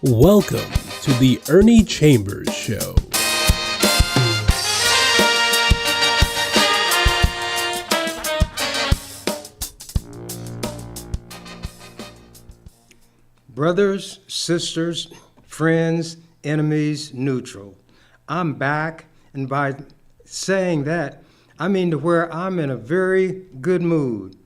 Welcome to the Ernie Chambers Show. Brothers, sisters, friends, enemies, neutral. I'm back, and by saying that, I mean to where I'm in a very good mood.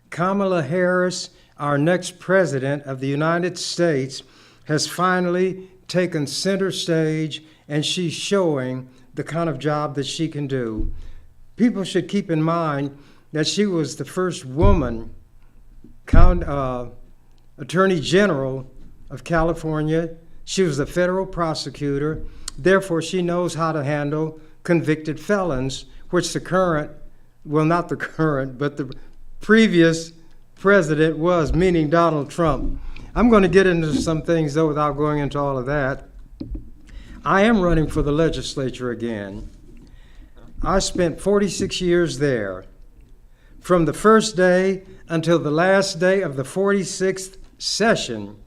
Kamala Harris, our next president of the United States, has finally taken center stage, and she's showing the kind of job that she can do. People should keep in mind that she was the first woman Attorney General of California. She was the federal prosecutor. Therefore, she knows how to handle convicted felons, which the previous president was, meaning Donald Trump. I'm going to get into some things, though, without going into all of that. I am running for the legislature again. I spent 46 years there. From the first day until the last day of the 46th session,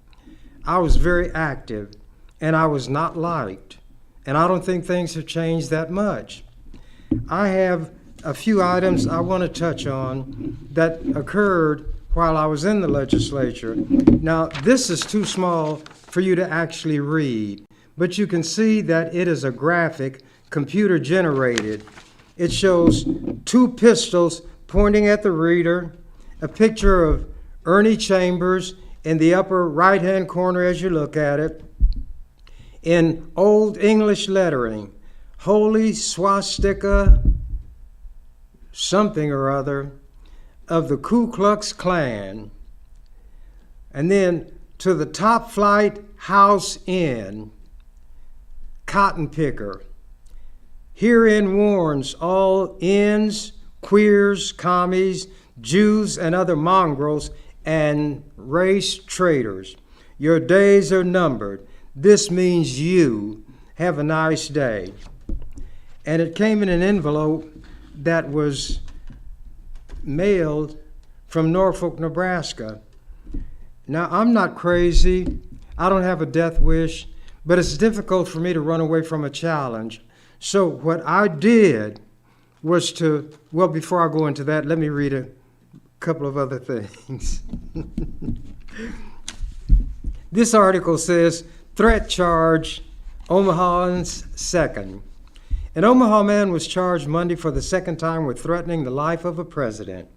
I was very active, and I was not liked. And I don't think things have changed that much. I have a few items I want to touch on that occurred while I was in the legislature. Now, this is too small for you to actually read, but you can see that it is a graphic, computer generated. It shows two pistols pointing at the reader, a picture of Ernie Chambers in the upper right-hand corner as you look at it, in Old English lettering, Holy Swastika something or other of the Ku Klux Klan. And then to the top flight house inn, cotton picker. Herein warns all Ns, queers, commies, Jews, and other mongrels and race traitors. Your days are numbered. This means you. Have a nice day. And it came in an envelope that was mailed from Norfolk, Nebraska. Now, I'm not crazy. I don't have a death wish, but it's difficult for me to run away from a challenge. So what I did was before I go into that, let me read a couple of other things. This article says, threat charge, Omaha's second. An Omaha man was charged Monday for the second time with threatening the life of a president.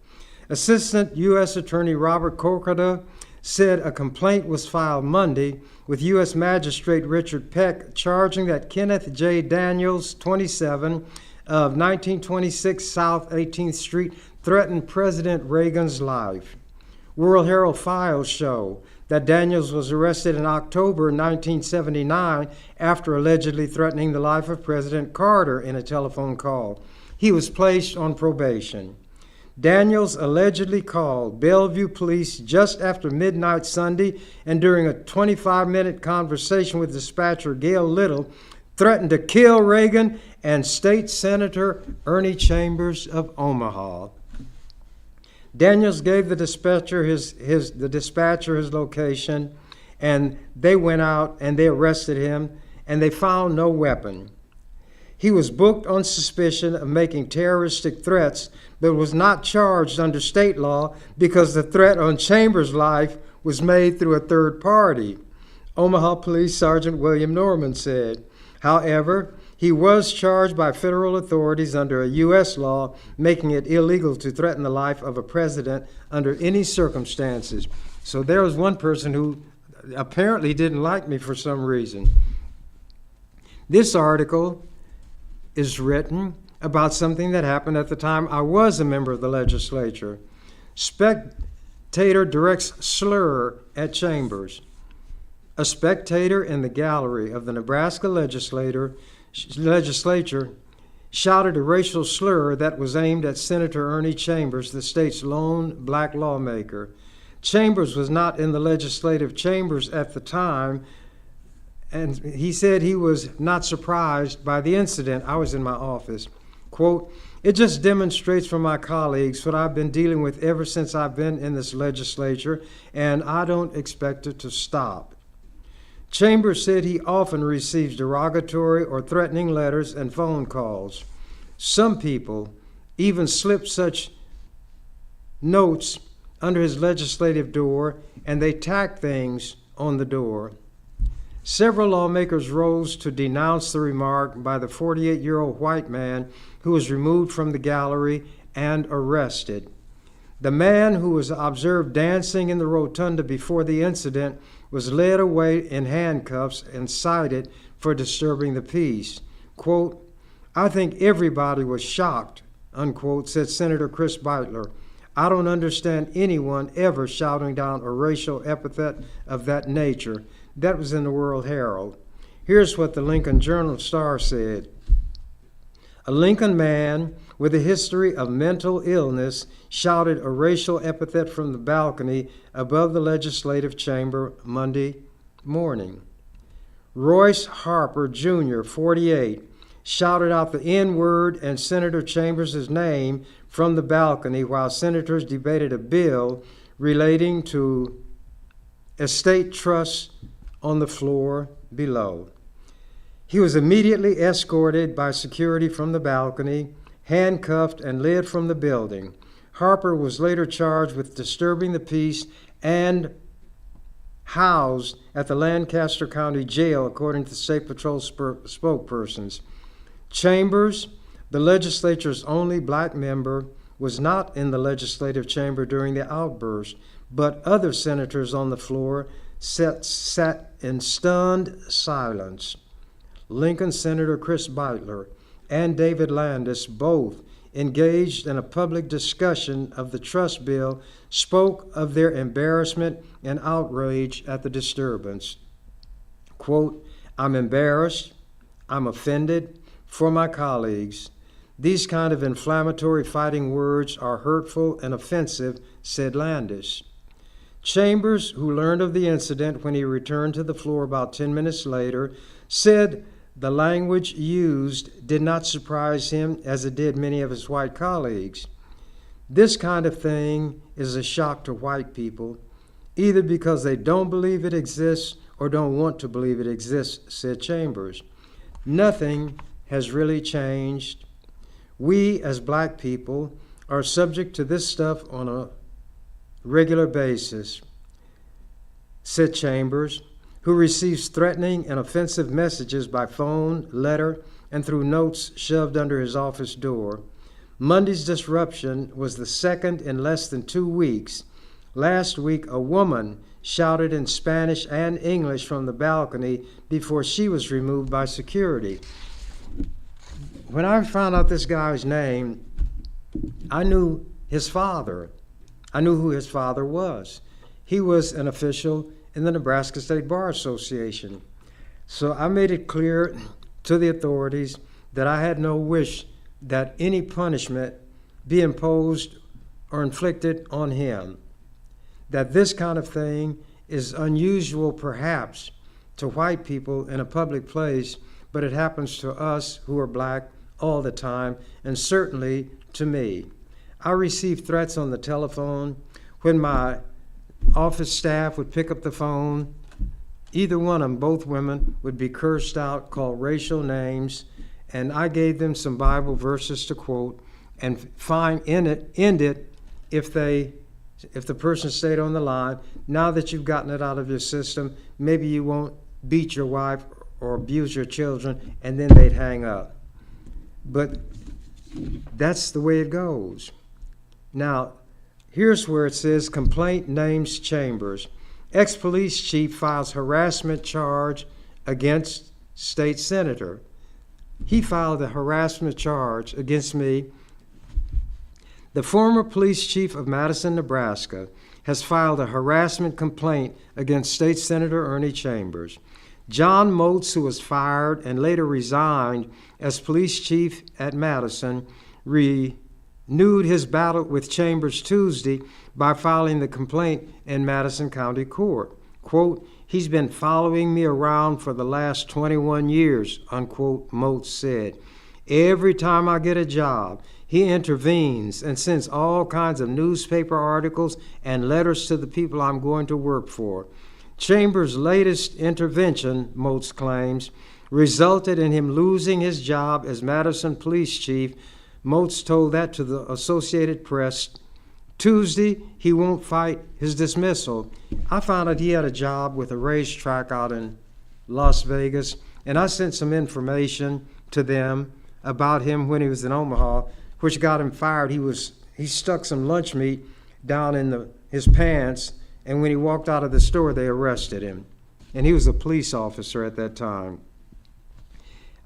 Assistant U.S. Attorney Robert Kokota said a complaint was filed Monday with U.S. Magistrate Richard Peck charging that Kenneth J. Daniels, 27, of 1926 South 18th Street, threatened President Reagan's life. World Herald files show that Daniels was arrested in October 1979 after allegedly threatening the life of President Carter in a telephone call. He was placed on probation. Daniels allegedly called Bellevue police just after midnight Sunday, and during a 25-minute conversation with dispatcher Gail Little, threatened to kill Reagan and State Senator Ernie Chambers of Omaha. Daniels gave the dispatcher his location, and they went out and they arrested him, and they found no weapon. He was booked on suspicion of making terroristic threats, but was not charged under state law because the threat on Chambers' life was made through a third party, Omaha Police Sergeant William Norman said. However, he was charged by federal authorities under a U.S. law making it illegal to threaten the life of a president under any circumstances. So there was one person who apparently didn't like me for some reason. This article is written about something that happened at the time I was a member of the legislature. Spectator directs slur at Chambers. A spectator in the gallery of the Nebraska legislature shouted a racial slur that was aimed at Senator Ernie Chambers, the state's lone black lawmaker. Chambers was not in the legislative chambers at the time, and he said he was not surprised by the incident. I was in my office. Quote, "It just demonstrates for my colleagues what I've been dealing with ever since I've been in this legislature, and I don't expect it to stop." Chambers said he often receives derogatory or threatening letters and phone calls. Some people even slip such notes under his legislative door, and they tack things on the door. Several lawmakers rose to denounce the remark by the 48-year-old white man who was removed from the gallery and arrested. The man who was observed dancing in the rotunda before the incident was led away in handcuffs and cited for disturbing the peace. Quote, "I think everybody was shocked," unquote, said Senator Chris Beitler. "I don't understand anyone ever shouting down a racial epithet of that nature." That was in the World Herald. Here's what the Lincoln Journal-Star said. A Lincoln man with a history of mental illness shouted a racial epithet from the balcony above the legislative chamber Monday morning. Royce Harper, Jr., 48, shouted out the N-word and Senator Chambers' name from the balcony while senators debated a bill relating to estate trusts on the floor below. He was immediately escorted by security from the balcony, handcuffed, and led from the building. Harper was later charged with disturbing the peace and housed at the Lancaster County Jail, according to State Patrol spokespersons. Chambers, the legislature's only black member, was not in the legislative chamber during the outburst, but other senators on the floor sat in stunned silence. Lincoln Senator Chris Beitler and David Landis, both engaged in a public discussion of the trust bill, spoke of their embarrassment and outrage at the disturbance. Quote, "I'm embarrassed, I'm offended for my colleagues. These kind of inflammatory fighting words are hurtful and offensive," said Landis. Chambers, who learned of the incident when he returned to the floor about 10 minutes later, said the language used did not surprise him as it did many of his white colleagues. "This kind of thing is a shock to white people, either because they don't believe it exists or don't want to believe it exists," said Chambers. "Nothing has really changed. We, as black people, are subject to this stuff on a regular basis," said Chambers, who receives threatening and offensive messages by phone, letter, and through notes shoved under his office door. Monday's disruption was the second in less than 2 weeks. Last week, a woman shouted in Spanish and English from the balcony before she was removed by security. When I found out this guy's name, I knew his father. I knew who his father was. He was an official in the Nebraska State Bar Association. So I made it clear to the authorities that I had no wish that any punishment be imposed or inflicted on him. That this kind of thing is unusual perhaps to white people in a public place, but it happens to us who are black all the time, and certainly to me. I received threats on the telephone. When my office staff would pick up the phone, either one of them, both women, would be cursed out, called racial names, and I gave them some Bible verses to quote and end it if the person stayed on the line. Now that you've gotten it out of your system, maybe you won't beat your wife or abuse your children, and then they'd hang up. But that's the way it goes. Now, here's where it says complaint names Chambers. Ex-police chief files harassment charge against state senator. He filed a harassment charge against me. The former police chief of Madison, Nebraska, has filed a harassment complaint against State Senator Ernie Chambers. John Moats, who was fired and later resigned as police chief at Madison, renewed his battle with Chambers Tuesday by filing the complaint in Madison County Court. Quote, "He's been following me around for the last 21 years, unquote, Moats said. Every time I get a job, he intervenes and sends all kinds of newspaper articles and letters to the people I'm going to work for. Chambers' latest intervention, Moats claims, resulted in him losing his job as Madison police chief. Moats told that to the Associated Press. Tuesday, he won't fight his dismissal. I found out he had a job with a racetrack out in Las Vegas, and I sent some information to them about him when he was in Omaha, which got him fired. He stuck some lunch meat down in his pants, and when he walked out of the store, they arrested him. And he was a police officer at that time.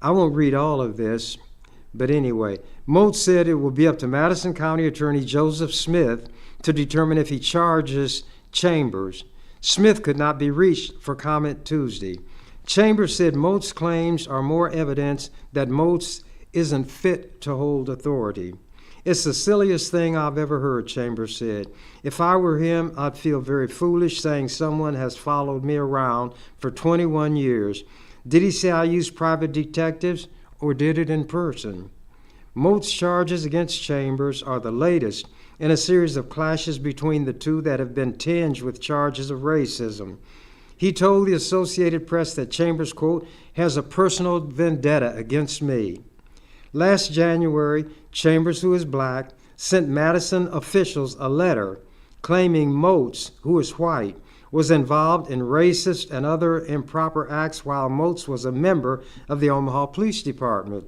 I won't read all of this, but anyway, Moats said it will be up to Madison County Attorney Joseph Smith to determine if he charges Chambers. Smith could not be reached for comment Tuesday. Chambers said Moats' claims are more evidence that Moats isn't fit to hold authority. It's the silliest thing I've ever heard, Chambers said. If I were him, I'd feel very foolish saying someone has followed me around for 21 years. Did he say I used private detectives or did it in person? Moats' charges against Chambers are the latest in a series of clashes between the two that have been tinged with charges of racism. He told the Associated Press that Chambers, quote, has a personal vendetta against me. Last January, Chambers, who is black, sent Madison officials a letter claiming Moats, who is white, was involved in racist and other improper acts while Moats was a member of the Omaha Police Department.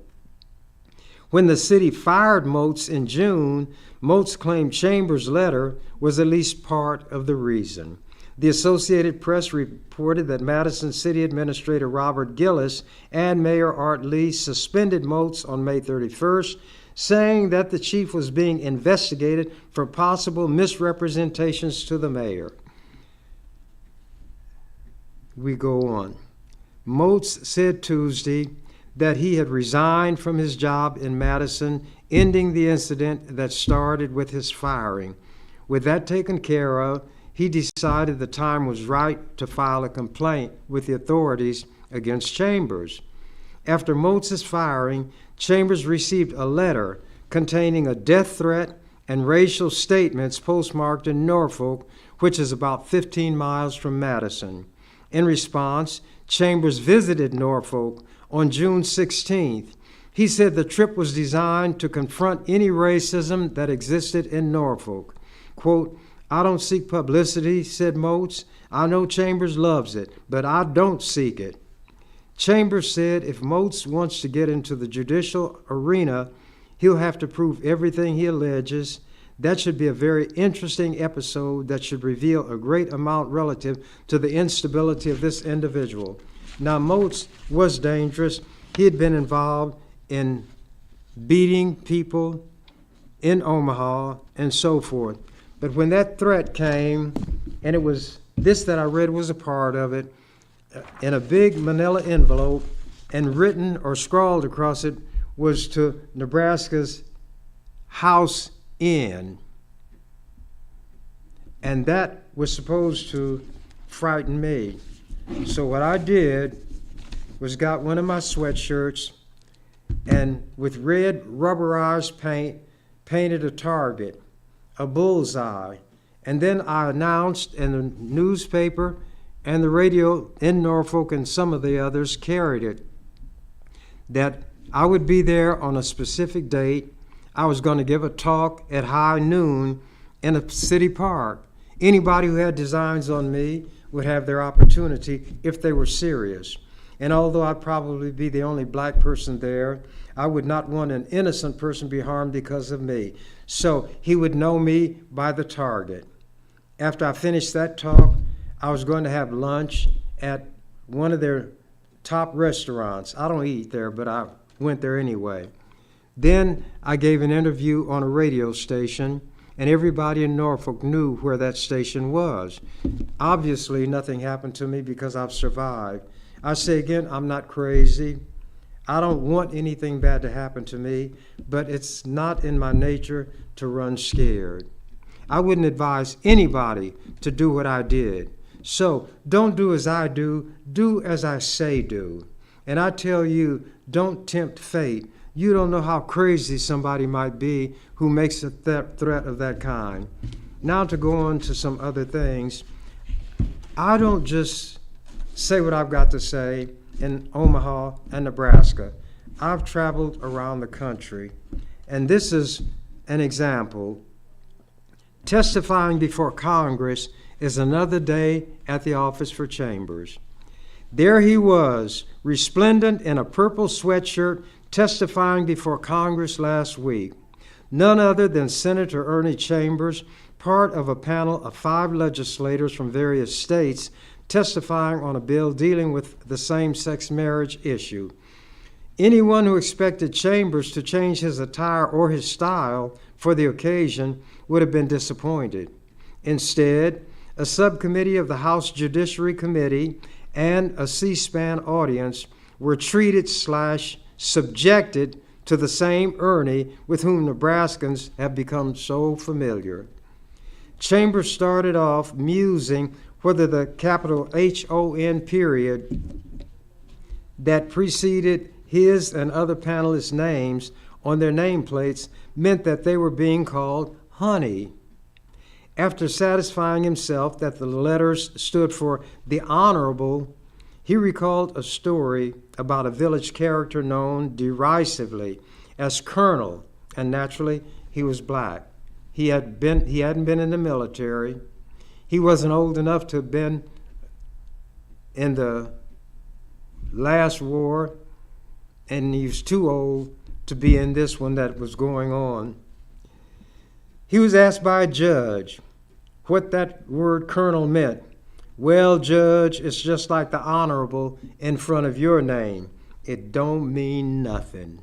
When the city fired Moats in June, Moats claimed Chambers' letter was at least part of the reason. The Associated Press reported that Madison City Administrator Robert Gillis and Mayor Art Lee suspended Moats on May 31st, saying that the chief was being investigated for possible misrepresentations to the mayor. We go on. Moats said Tuesday that he had resigned from his job in Madison, ending the incident that started with his firing. With that taken care of, he decided the time was right to file a complaint with the authorities against Chambers. After Moats' firing, Chambers received a letter containing a death threat and racial statements postmarked in Norfolk, which is about 15 miles from Madison. In response, Chambers visited Norfolk on June 16th. He said the trip was designed to confront any racism that existed in Norfolk. Quote, I don't seek publicity, said Moats. I know Chambers loves it, but I don't seek it. Chambers said if Moats wants to get into the judicial arena, he'll have to prove everything he alleges. That should be a very interesting episode that should reveal a great amount relative to the instability of this individual. Now, Moats was dangerous. He had been involved in beating people in Omaha and so forth. But when that threat came, and it was this that I read was a part of it, in a big manila envelope, and written or scrawled across it was to Nebraska's House Inn. And that was supposed to frighten me. So what I did was got one of my sweatshirts and with red rubberized paint, painted a target, a bullseye. And then I announced in the newspaper and the radio in Norfolk and some of the others carried it, that I would be there on a specific date. I was going to give a talk at high noon in a city park. Anybody who had designs on me would have their opportunity if they were serious. And although I'd probably be the only black person there, I would not want an innocent person be harmed because of me. So he would know me by the target. After I finished that talk, I was going to have lunch at one of their top restaurants. I don't eat there, but I went there anyway. Then I gave an interview on a radio station, and everybody in Norfolk knew where that station was. Obviously, nothing happened to me because I've survived. I say again, I'm not crazy. I don't want anything bad to happen to me, but it's not in my nature to run scared. I wouldn't advise anybody to do what I did. So don't do as I do as I say do. And I tell you, don't tempt fate. You don't know how crazy somebody might be who makes a threat of that kind. Now to go on to some other things. I don't just say what I've got to say in Omaha and Nebraska. I've traveled around the country, and this is an example. Testifying before Congress is another day at the office for Chambers. There he was, resplendent in a purple sweatshirt, testifying before Congress last week. None other than Senator Ernie Chambers, part of a panel of 5 legislators from various states, testifying on a bill dealing with the same-sex marriage issue. Anyone who expected Chambers to change his attire or his style for the occasion would have been disappointed. Instead, a subcommittee of the House Judiciary Committee and a C-SPAN audience were treated/subjected to the same Ernie with whom Nebraskans have become so familiar. Chambers started off musing whether the capital H-O-N period that preceded his and other panelists' names on their nameplates meant that they were being called honey. After satisfying himself that the letters stood for the Honorable, he recalled a story about a village character known derisively as Colonel, and naturally he was black. He hadn't been in the military. He wasn't old enough to have been in the last war, and he was too old to be in this one that was going on. He was asked by a judge what that word colonel meant. Well, Judge, it's just like the Honorable in front of your name. It don't mean nothing.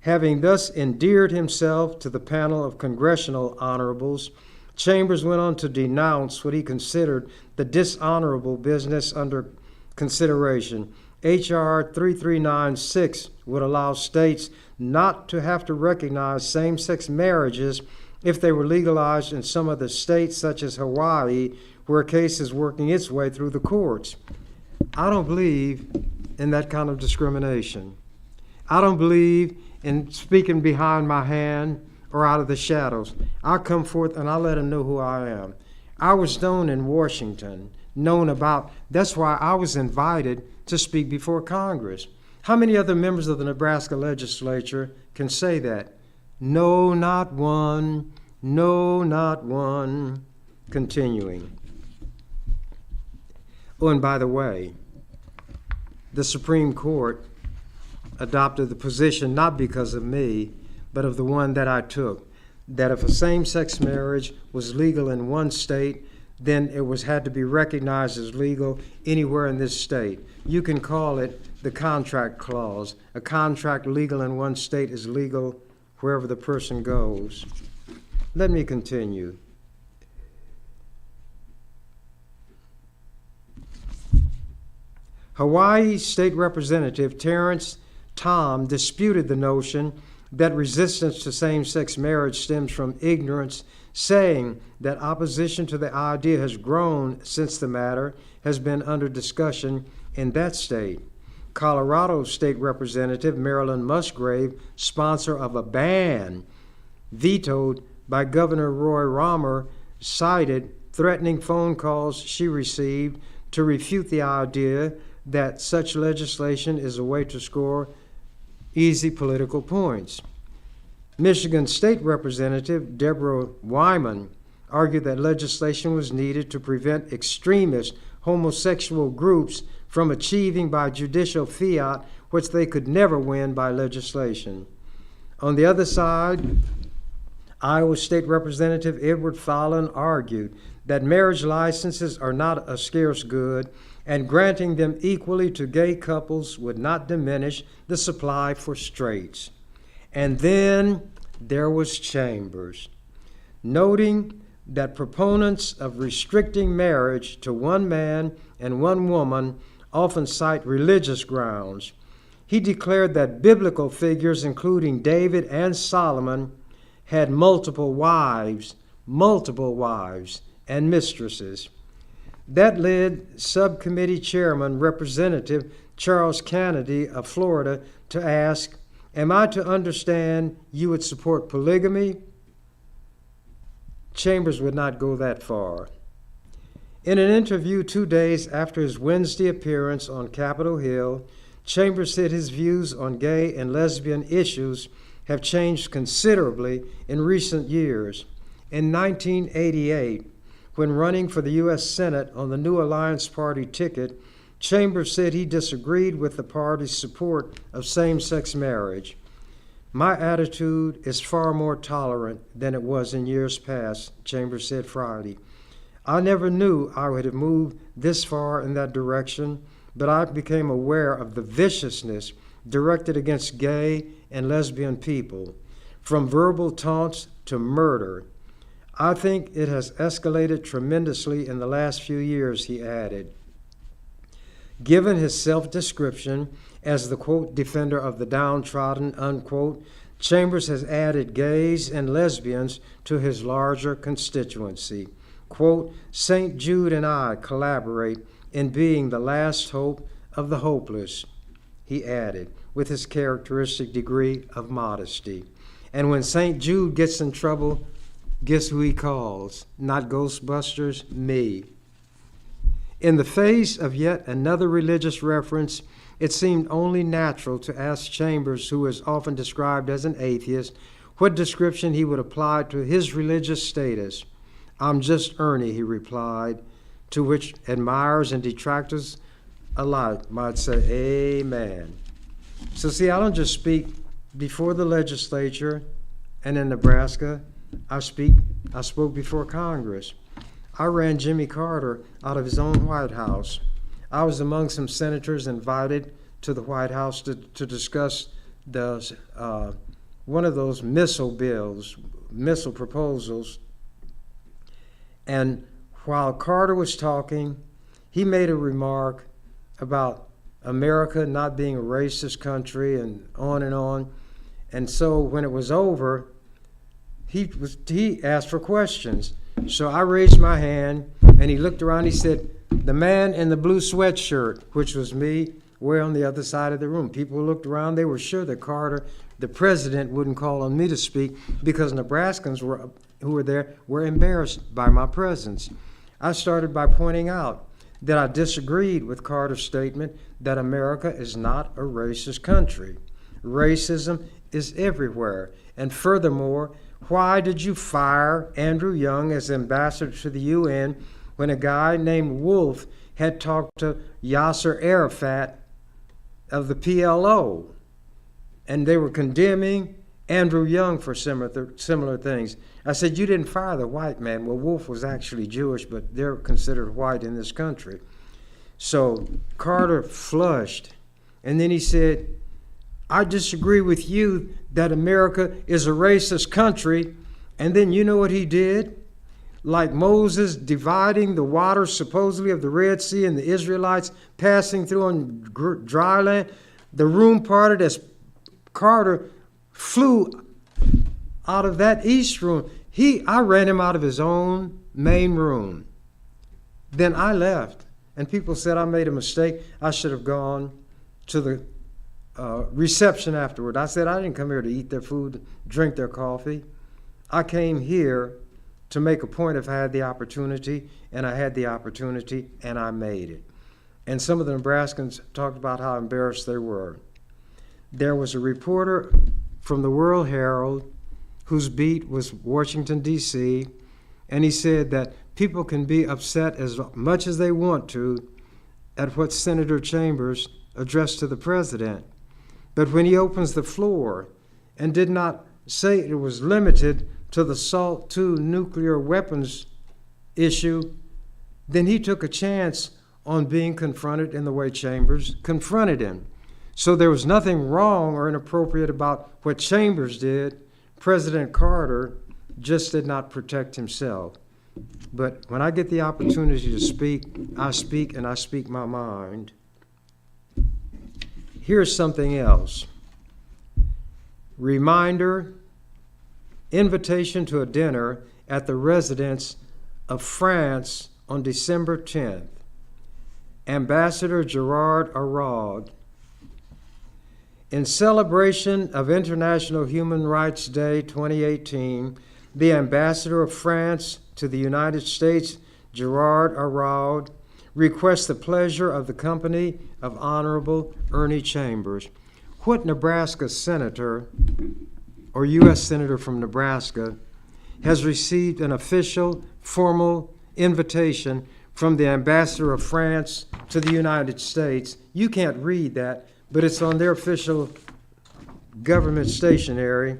Having thus endeared himself to the panel of congressional honorables, Chambers went on to denounce what he considered the dishonorable business under consideration. H.R. 3396 would allow states not to have to recognize same-sex marriages if they were legalized in some of the states, such as Hawaii, where a case is working its way through the courts. I don't believe in that kind of discrimination. I don't believe in speaking behind my hand or out of the shadows. I come forth and I let them know who I am. I was known in Washington, that's why I was invited to speak before Congress. How many other members of the Nebraska legislature can say that? No, not one. No, not one. Continuing. Oh, and by the way, the Supreme Court adopted the position not because of me, but of the one that I took, that if a same-sex marriage was legal in one state, then it had to be recognized as legal anywhere in this state. You can call it the contract clause. A contract legal in one state is legal wherever the person goes. Let me continue. Hawaii State Representative Terrence Tom disputed the notion that resistance to same-sex marriage stems from ignorance, saying that opposition to the idea has grown since the matter has been under discussion in that state. Colorado State Representative Marilyn Musgrave, sponsor of a ban vetoed by Governor Roy Romer, cited threatening phone calls she received to refute the idea that such legislation is a way to score easy political points. Michigan State Representative Deborah Wyman argued that legislation was needed to prevent extremist homosexual groups from achieving by judicial fiat which they could never win by legislation. On the other side, Iowa State Representative Edward Fallon argued that marriage licenses are not a scarce good, and granting them equally to gay couples would not diminish the supply for straights. And then there was Chambers, noting that proponents of restricting marriage to one man and one woman often cite religious grounds. He declared that biblical figures, including David and Solomon, had multiple wives and mistresses. That led Subcommittee Chairman Representative Charles Kennedy of Florida to ask, "Am I to understand you would support polygamy?" Chambers would not go that far. In an interview 2 days after his Wednesday appearance on Capitol Hill, Chambers said his views on gay and lesbian issues have changed considerably in recent years. In 1988, when running for the U.S. Senate on the New Alliance Party ticket, Chambers said he disagreed with the party's support of same-sex marriage. My attitude is far more tolerant than it was in years past, Chambers said Friday. I never knew I would have moved this far in that direction, but I became aware of the viciousness directed against gay and lesbian people, from verbal taunts to murder. I think it has escalated tremendously in the last few years, he added. Given his self-description as the, quote, defender of the downtrodden, unquote, Chambers has added gays and lesbians to his larger constituency. Quote, St. Jude and I collaborate in being the last hope of the hopeless, he added, with his characteristic degree of modesty. And when St. Jude gets in trouble, guess who he calls? Not Ghostbusters, me. In the face of yet another religious reference, it seemed only natural to ask Chambers, who is often described as an atheist, what description he would apply to his religious status. I'm just Ernie, he replied, to which admirers and detractors alike might say, amen. So see, I don't just speak before the legislature and in Nebraska. I spoke before Congress. I ran Jimmy Carter out of his own White House. I was among some senators invited to the White House to discuss one of those missile proposals. And while Carter was talking, he made a remark about America not being a racist country and on and on. And so when it was over, he asked for questions. So I raised my hand, and he looked around. He said, the man in the blue sweatshirt, which was me, were on the other side of the room. People looked around. They were sure that Carter, the president, wouldn't call on me to speak because Nebraskans who were there were embarrassed by my presence. I started by pointing out that I disagreed with Carter's statement that America is not a racist country. Racism is everywhere. And furthermore, why did you fire Andrew Young as ambassador to the UN when a guy named Wolf had talked to Yasser Arafat of the PLO? And they were condemning Andrew Young for similar things. I said, you didn't fire the white man. Well, Wolf was actually Jewish, but they're considered white in this country. So Carter flushed, and then he said, I disagree with you that America is a racist country. And then you know what he did? Like Moses dividing the waters supposedly of the Red Sea and the Israelites passing through on dry land, the room parted as Carter flew out of that east room. I ran him out of his own main room. Then I left, and people said I made a mistake. I should have gone to the reception afterward. I said I didn't come here to eat their food, drink their coffee. I came here to make a point if I had the opportunity, and I had the opportunity, and I made it. And some of the Nebraskans talked about how embarrassed they were. There was a reporter from the World Herald whose beat was Washington, D.C., and he said that people can be upset as much as they want to at what Senator Chambers addressed to the president. But when he opens the floor and did not say it was limited to the SALT II nuclear weapons issue, then he took a chance on being confronted in the way Chambers confronted him. So there was nothing wrong or inappropriate about what Chambers did. President Carter just did not protect himself. But when I get the opportunity to speak, and I speak my mind. Here's something else. Reminder, invitation to a dinner at the residence of France on December 10th. Ambassador Gerard Araud. In celebration of International Human Rights Day 2018, the Ambassador of France to the United States, Gerard Arraud, requests the pleasure of the company of Honorable Ernie Chambers. What Nebraska senator or U.S. senator from Nebraska has received an official, formal invitation from the ambassador of France to the United States? You can't read that, but it's on their official government stationery.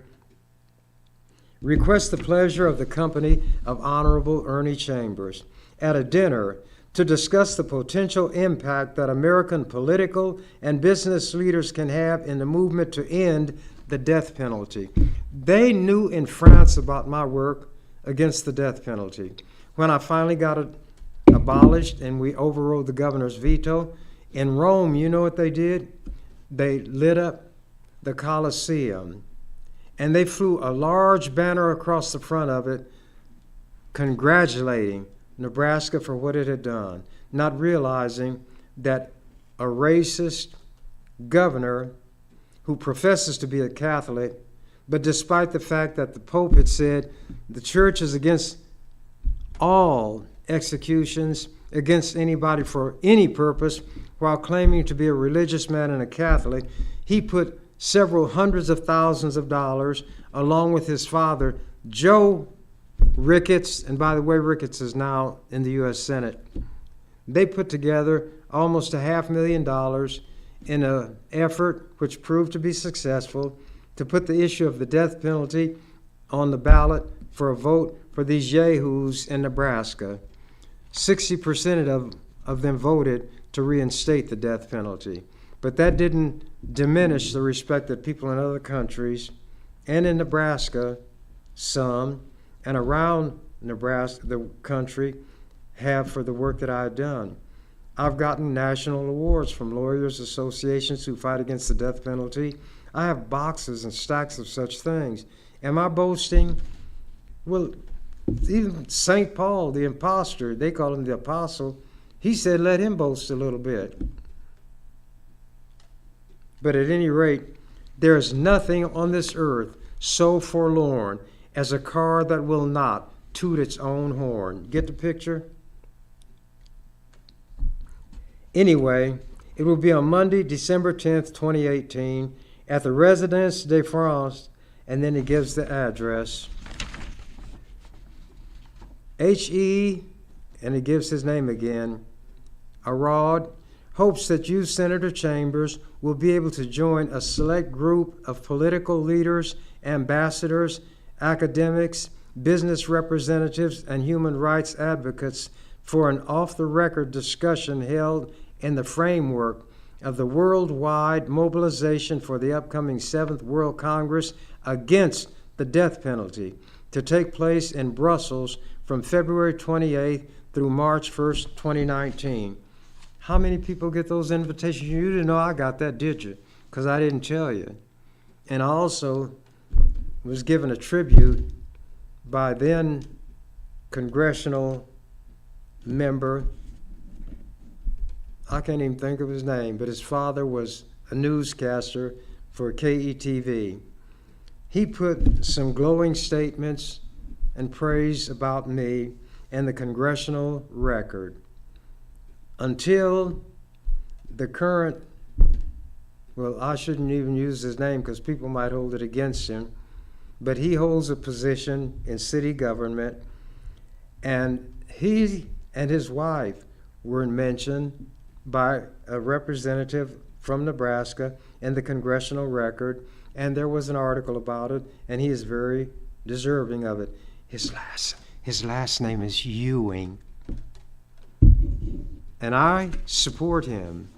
Request the pleasure of the company of Honorable Ernie Chambers at a dinner to discuss the potential impact that American political and business leaders can have in the movement to end the death penalty. They knew in France about my work against the death penalty. When I finally got it abolished and we overrode the governor's veto, in Rome, you know what they did? They lit up the Colosseum and they flew a large banner across the front of it congratulating Nebraska for what it had done, not realizing that a racist governor who professes to be a Catholic, but despite the fact that the Pope had said the church is against all executions, against anybody for any purpose, while claiming to be a religious man and a Catholic, he put several hundreds of thousands of dollars, along with his father, Joe Ricketts, and by the way, Ricketts is now in the U.S. Senate. They put together almost $500,000 in an effort which proved to be successful to put the issue of the death penalty on the ballot for a vote for these yahoos in Nebraska. 60% of them voted to reinstate the death penalty. But that didn't diminish the respect that people in other countries and in Nebraska, some, and around Nebraska, the country, have for the work that I've done. I've gotten national awards from lawyers associations who fight against the death penalty. I have boxes and stacks of such things. Am I boasting? Well, even St. Paul, the imposter, they call him the apostle, he said let him boast a little bit. But at any rate, there is nothing on this earth so forlorn as a car that will not toot its own horn. Get the picture? Anyway, it will be on Monday, December 10th, 2018, at the Résidence de France, and then he gives the address. H.E., and he gives his name again, Arraud, hopes that you, Senator Chambers, will be able to join a select group of political leaders, ambassadors, academics, business representatives, and human rights advocates for an off-the-record discussion held in the framework of the worldwide mobilization for the upcoming 7th World Congress against the death penalty to take place in Brussels from February 28th through March 1st, 2019. How many people get those invitations? You didn't know I got that, did you? Because I didn't tell you. And I also was given a tribute by then congressional member, I can't even think of his name, but his father was a newscaster for KETV. He put some glowing statements and praise about me in the Congressional Record. Until the current, well, I shouldn't even use his name because people might hold it against him, but he holds a position in city government, and he and his wife were mentioned by a representative from Nebraska in the Congressional Record, and there was an article about it, and he is very deserving of it. His last name is Ewing. And I support him.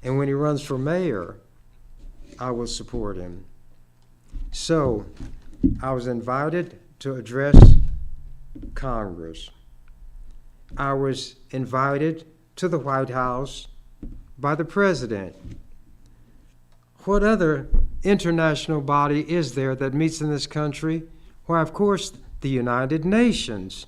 And when he runs for mayor, I will support him. So I was invited to address Congress. I was invited to the White House by the president. What other international body is there that meets in this country? Why, of course, the United Nations.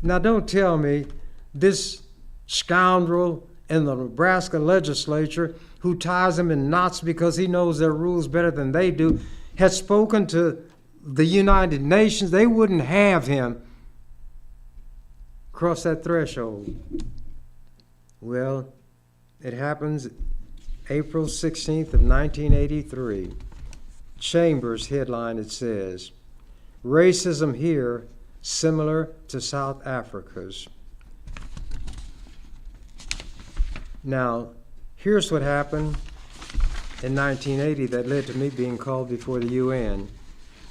Now, don't tell me this scoundrel in the Nebraska legislature who ties them in knots because he knows their rules better than they do has spoken to the United Nations. They wouldn't have him cross that threshold? Well, it happens April 16th of 1983. Chambers headline, it says, "Racism here similar to South Africa's." Now, here's what happened in 1980 that led to me being called before the UN.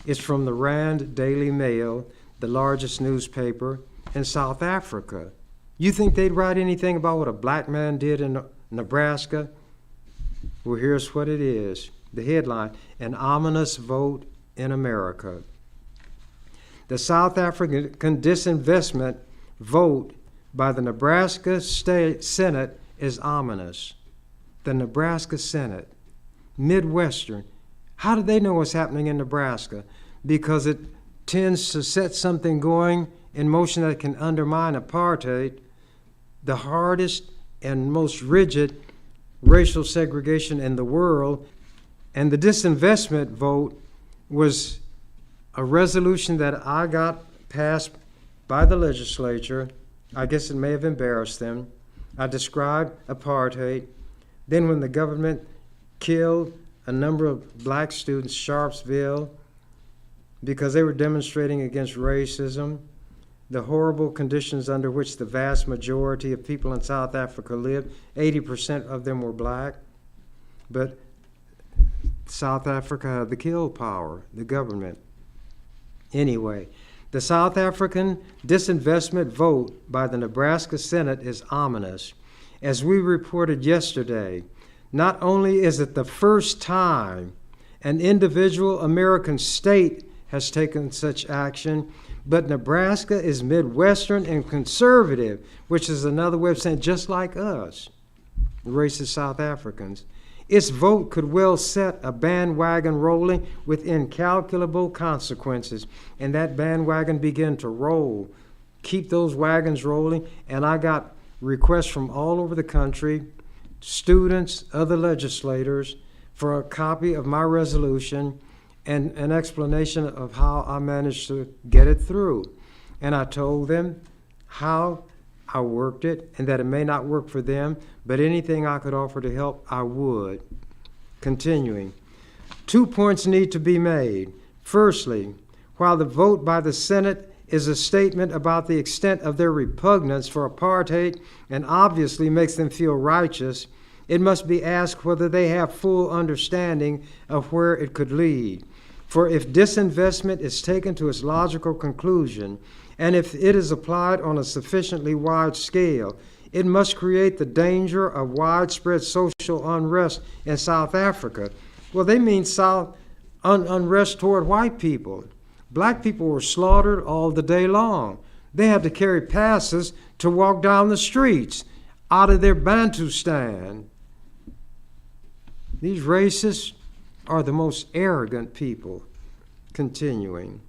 It's from the Rand Daily Mail, the largest newspaper in South Africa. You think they'd write anything about what a black man did in Nebraska? Well, here's what it is. The headline, "An Ominous Vote in America." The South African disinvestment vote by the Nebraska State Senate is ominous. The Nebraska Senate, Midwestern. How do they know what's happening in Nebraska? Because it tends to set something going in motion that can undermine apartheid, the hardest and most rigid racial segregation in the world. And the disinvestment vote was a resolution that I got passed by the legislature. I guess it may have embarrassed them. I described apartheid. Then when the government killed a number of black students, Sharpsville, because they were demonstrating against racism, the horrible conditions under which the vast majority of people in South Africa lived. 80% of them were black. But South Africa had the kill power, the government. Anyway, the South African disinvestment vote by the Nebraska Senate is ominous. As we reported yesterday, not only is it the first time an individual American state has taken such action, but Nebraska is Midwestern and conservative, which is another way of saying just like us, racist South Africans. Its vote could well set a bandwagon rolling with incalculable consequences, and that bandwagon began to roll. Keep those wagons rolling, and I got requests from all over the country, students, other legislators, for a copy of my resolution and an explanation of how I managed to get it through. And I told them how I worked it and that it may not work for them, but anything I could offer to help, I would. Continuing. 2 points need to be made. Firstly, while the vote by the Senate is a statement about the extent of their repugnance for apartheid and obviously makes them feel righteous, it must be asked whether they have full understanding of where it could lead. For if disinvestment is taken to its logical conclusion, and if it is applied on a sufficiently wide scale, it must create the danger of widespread social unrest in South Africa. Well, they mean unrest toward white people. Black people were slaughtered all the day long. They had to carry passes to walk down the streets out of their Bantustan. These racists are the most arrogant people. Continuing.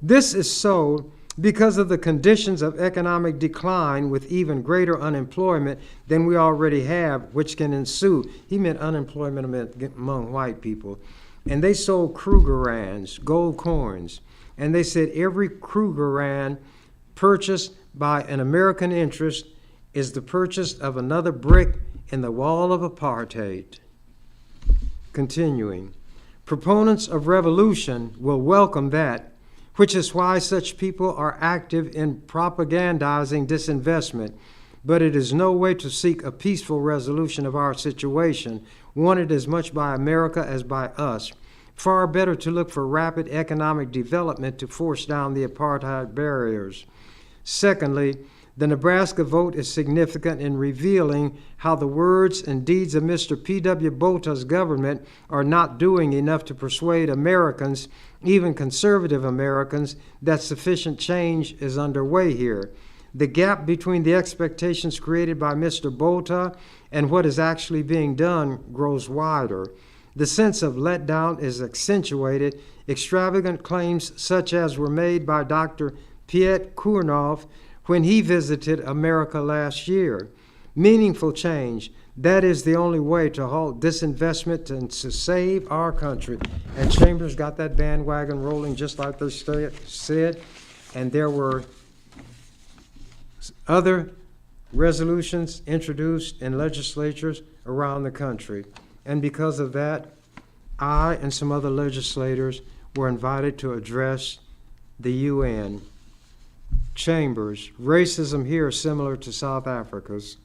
This is so because of the conditions of economic decline with even greater unemployment than we already have, which can ensue. He meant unemployment among white people. And they sold Krugerrands, gold coins. And they said every Krugerrand purchased by an American interest is the purchase of another brick in the wall of apartheid. Continuing. Proponents of revolution will welcome that, which is why such people are active in propagandizing disinvestment. But it is no way to seek a peaceful resolution of our situation, wanted as much by America as by us. Far better to look for rapid economic development to force down the apartheid barriers. Secondly, the Nebraska vote is significant in revealing how the words and deeds of Mr. P.W. Bota's government are not doing enough to persuade Americans, even conservative Americans, that sufficient change is underway here. The gap between the expectations created by Mr. Bota and what is actually being done grows wider. The sense of letdown is accentuated. Extravagant claims such as were made by Dr. Piet Koornhof when he visited America last year. Meaningful change, That is the only way to halt disinvestment and to save our country. And Chambers got that bandwagon rolling just like they said. And there were other resolutions introduced in legislatures around the country. And because of that, I and some other legislators were invited to address the UN. Chambers, racism here is similar to South Africa's.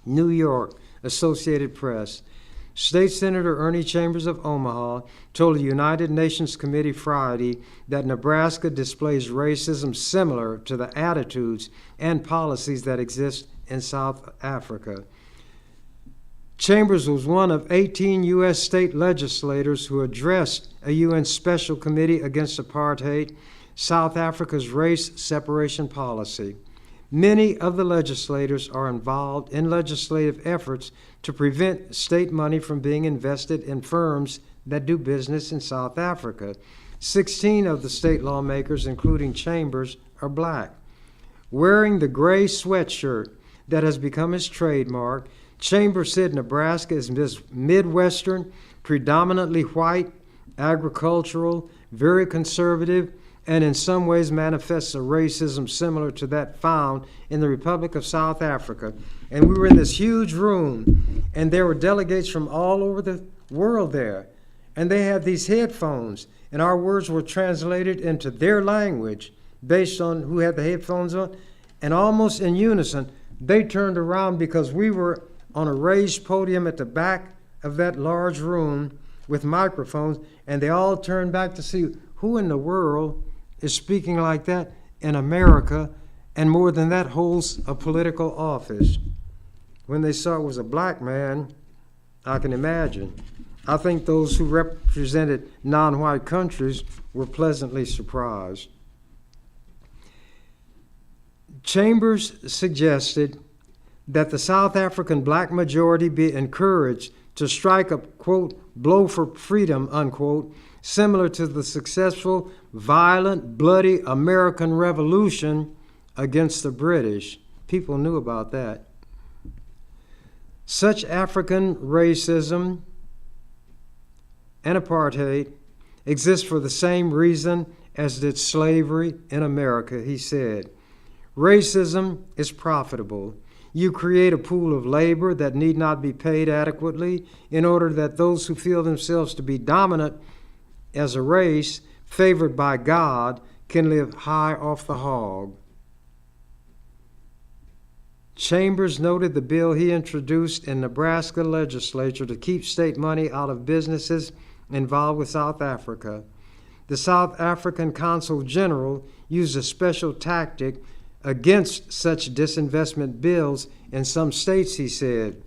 New York, Associated Press. State Senator Ernie Chambers of Omaha told the United Nations Committee Friday that Nebraska displays racism similar to the attitudes and policies that exist in South Africa. Chambers was one of 18 U.S. state legislators who addressed a UN Special Committee against Apartheid, South Africa's race separation policy. Many of the legislators are involved in legislative efforts to prevent state money from being invested in firms that do business in South Africa. 16 of the state lawmakers, including Chambers, are black. Wearing the gray sweatshirt that has become his trademark, Chambers said Nebraska is Midwestern, predominantly white, agricultural, very conservative, and in some ways manifests a racism similar to that found in the Republic of South Africa. And we were in this huge room, and there were delegates from all over the world there. And they had these headphones, and our words were translated into their language based on who had the headphones on. And almost in unison, they turned around because we were on a raised podium at the back of that large room with microphones, and they all turned back to see who in the world is speaking like that in America, and more than that, holds a political office. When they saw it was a black man, I can imagine. I think those who represented non-white countries were pleasantly surprised. Chambers suggested that the South African black majority be encouraged to strike a, quote, blow for freedom, unquote, similar to the successful, violent, bloody American Revolution against the British. People knew about that. Such African racism and apartheid exist for the same reason as did slavery in America, he said. Racism is profitable. You create a pool of labor that need not be paid adequately in order that those who feel themselves to be dominant as a race, favored by God, can live high off the hog. Chambers noted the bill he introduced in Nebraska legislature to keep state money out of businesses involved with South Africa. The South African Consul General used a special tactic against such disinvestment bills in some states, he said.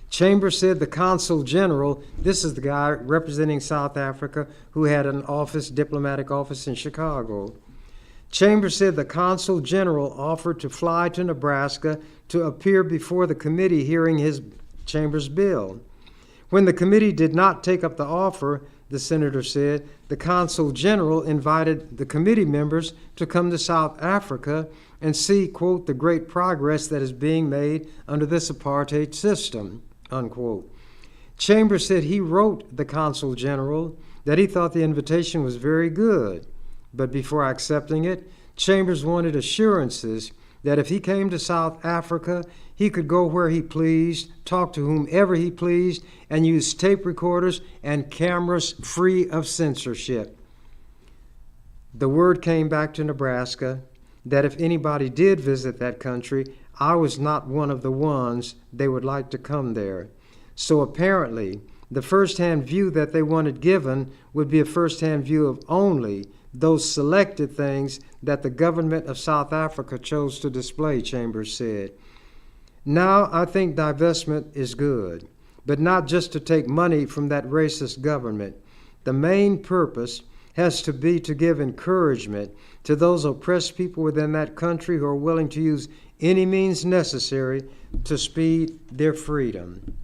Chambers said the Consul General, this is the guy representing South Africa who had an office, diplomatic office in Chicago. Chambers said the Consul General offered to fly to Nebraska to appear before the committee hearing his Chambers bill. When the committee did not take up the offer, the senator said, the Consul General invited the committee members to come to South Africa and see, quote, the great progress that is being made under this apartheid system, unquote. Chambers said he wrote the Consul General that he thought the invitation was very good, but before accepting it, Chambers wanted assurances that if he came to South Africa, he could go where he pleased, talk to whomever he pleased, and use tape recorders and cameras free of censorship. The word came back to Nebraska that if anybody did visit that country, I was not one of the ones they would like to come there. So apparently, the first-hand view that they wanted given would be a first-hand view of only those selected things that the government of South Africa chose to display, Chambers said. Now I think divestment is good, but not just to take money from that racist government. The main purpose has to be to give encouragement to those oppressed people within that country who are willing to use any means necessary to speed their freedom.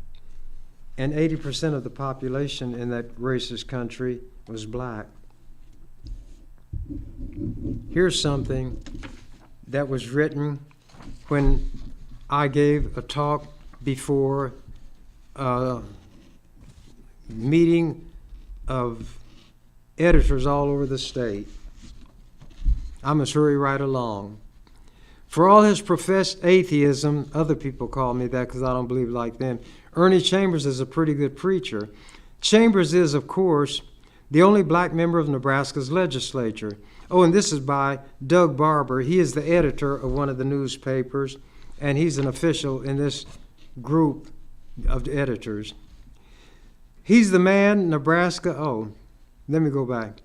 And 80% of the population in that racist country was black. Here's something that was written when I gave a talk before a meeting of editors all over the state. I must hurry right along. For all his professed atheism, other people call me that because I don't believe like them, Ernie Chambers is a pretty good preacher. Chambers is, of course, the only black member of Nebraska's legislature. Oh, and this is by Doug Barber. He is the editor of one of the newspapers, and he's an official in this group of editors. He's the man Nebraska, let me go back.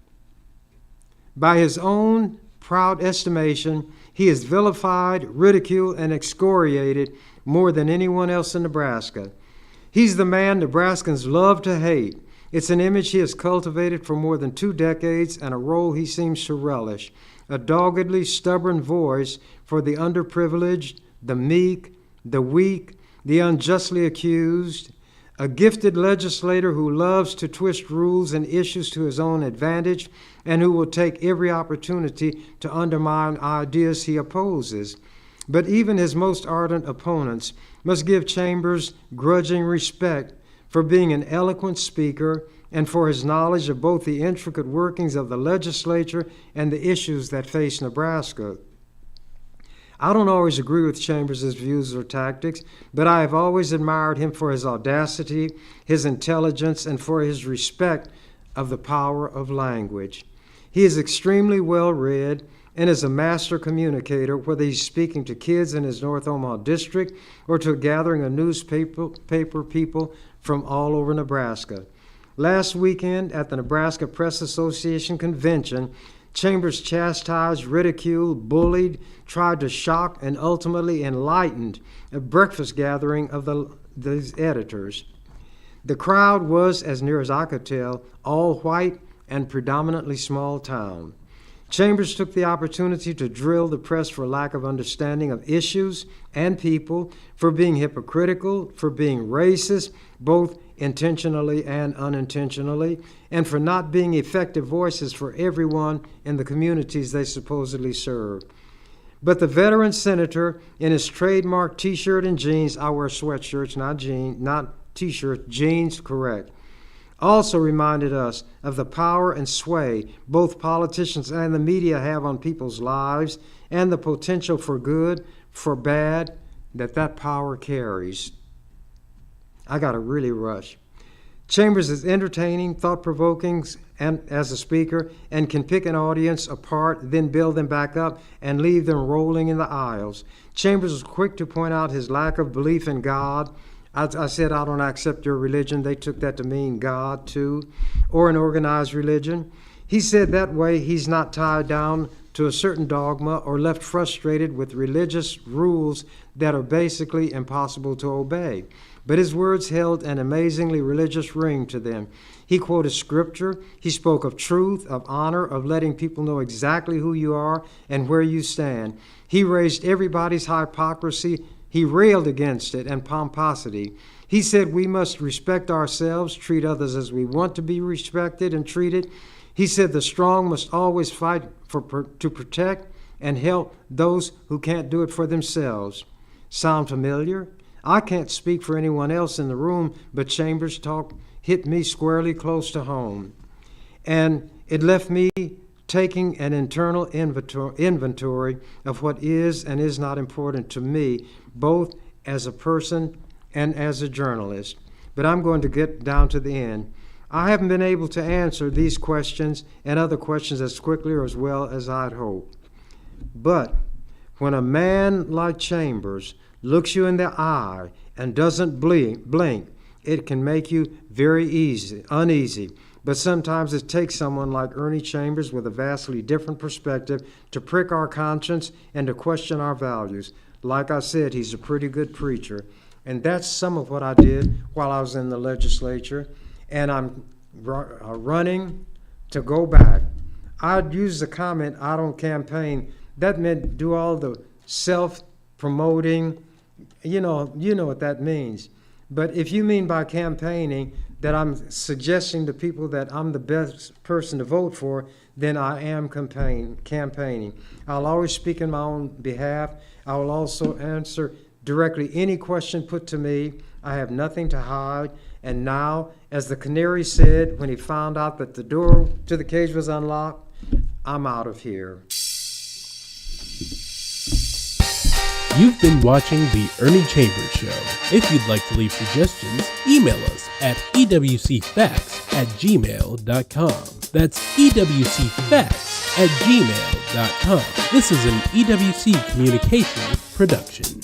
By his own proud estimation, he is vilified, ridiculed, and excoriated more than anyone else in Nebraska. He's the man Nebraskans love to hate. It's an image he has cultivated for more than 2 decades and a role he seems to relish. A doggedly stubborn voice for the underprivileged, the meek, the weak, the unjustly accused. A gifted legislator who loves to twist rules and issues to his own advantage and who will take every opportunity to undermine ideas he opposes. But even his most ardent opponents must give Chambers grudging respect for being an eloquent speaker and for his knowledge of both the intricate workings of the legislature and the issues that face Nebraska. I don't always agree with Chambers' views or tactics, but I have always admired him for his audacity, his intelligence, and for his respect of the power of language. He is extremely well read and is a master communicator, whether he's speaking to kids in his North Omaha district or to a gathering of newspaper people from all over Nebraska. Last weekend at the Nebraska Press Association convention, Chambers chastised, ridiculed, bullied, tried to shock, and ultimately enlightened a breakfast gathering of these editors. The crowd was, as near as I could tell, all white and predominantly small town. Chambers took the opportunity to drill the press for lack of understanding of issues and people, for being hypocritical, for being racist, both intentionally and unintentionally, and for not being effective voices for everyone in the communities they supposedly serve. But the veteran senator, in his trademark T-shirt and jeans — I wear sweatshirts, not T-shirts, jeans, correct — also reminded us of the power and sway both politicians and the media have on people's lives and the potential for good, for bad, that power carries. I got to really rush. Chambers is entertaining, thought-provoking, and as a speaker, and can pick an audience apart, then build them back up and leave them rolling in the aisles. Chambers was quick to point out his lack of belief in God. I said, I don't accept your religion. They took that to mean God, too, or an organized religion. He said that way he's not tied down to a certain dogma or left frustrated with religious rules that are basically impossible to obey. But his words held an amazingly religious ring to them. He quoted scripture. He spoke of truth, of honor, of letting people know exactly who you are and where you stand. He raised everybody's hypocrisy. He railed against it and pomposity. He said we must respect ourselves, treat others as we want to be respected and treated. He said the strong must always fight to protect and help those who can't do it for themselves. Sound familiar? I can't speak for anyone else in the room, but Chambers' talk hit me squarely close to home. And it left me taking an internal inventory of what is and is not important to me, both as a person and as a journalist. But I'm going to get down to the end. I haven't been able to answer these questions and other questions as quickly or as well as I'd hoped. But when a man like Chambers looks you in the eye and doesn't blink, it can make you very uneasy. But sometimes it takes someone like Ernie Chambers with a vastly different perspective to prick our conscience and to question our values. Like I said, he's a pretty good preacher. And that's some of what I did while I was in the legislature. And I'm running to go back. I'd use the comment, I don't campaign. That meant do all the self-promoting. You know what that means. But if you mean by campaigning that I'm suggesting to people that I'm the best person to vote for, then I am campaigning. I'll always speak in my own behalf. I will also answer directly any question put to me. I have nothing to hide. And now, as the canary said when he found out that the door to the cage was unlocked, I'm out of here. You've been watching The Ernie Chambers Show. If you'd like to leave suggestions, email us at ewcfacts@gmail.com. That's ewcfacts@gmail.com. This is an EWC Communications production.